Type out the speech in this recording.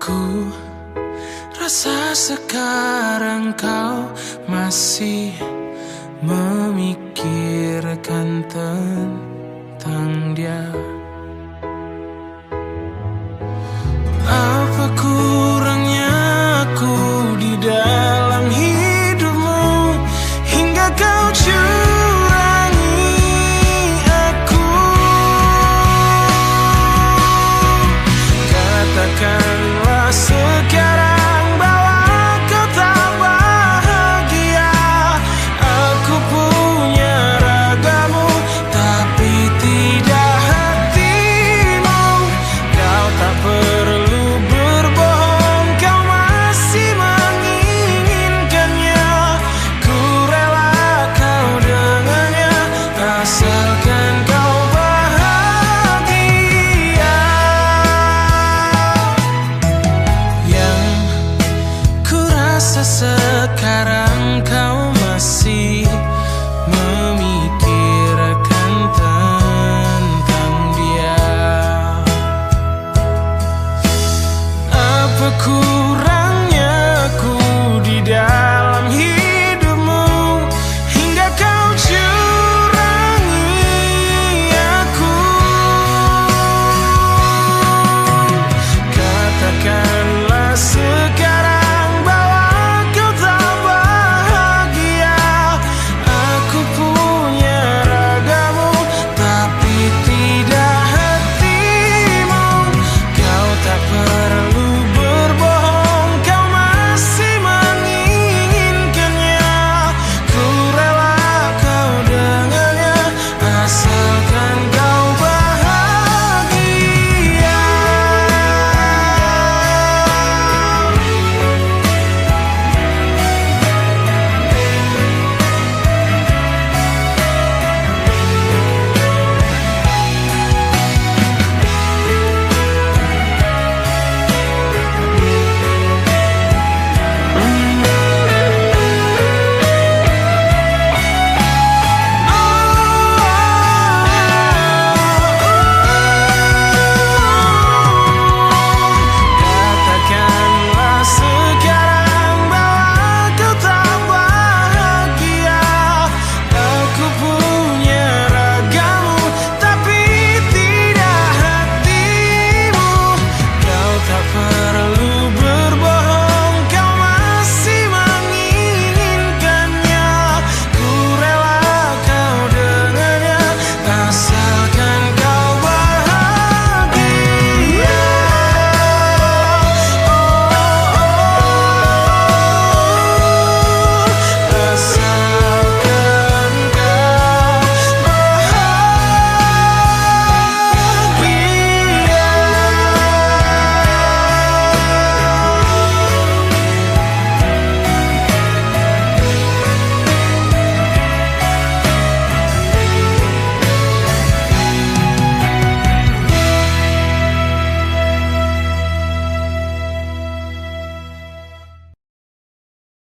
Aku rasa sekarang kau masih memikirkan tentang dia. Apa kurangnya aku di dalam hidupmu hingga kau curangi aku? Katakanlah sekarang bahwa kau tak bahagia. Aku punya ragamu tapi tidak hatimu. Kau tak perlu berbohong, kau masih menginginkannya. Ku rela kau dengannya asalkan kau bahagia. Yang ku rasa sekarang kau masih memikirkan tentang dia. Apa ku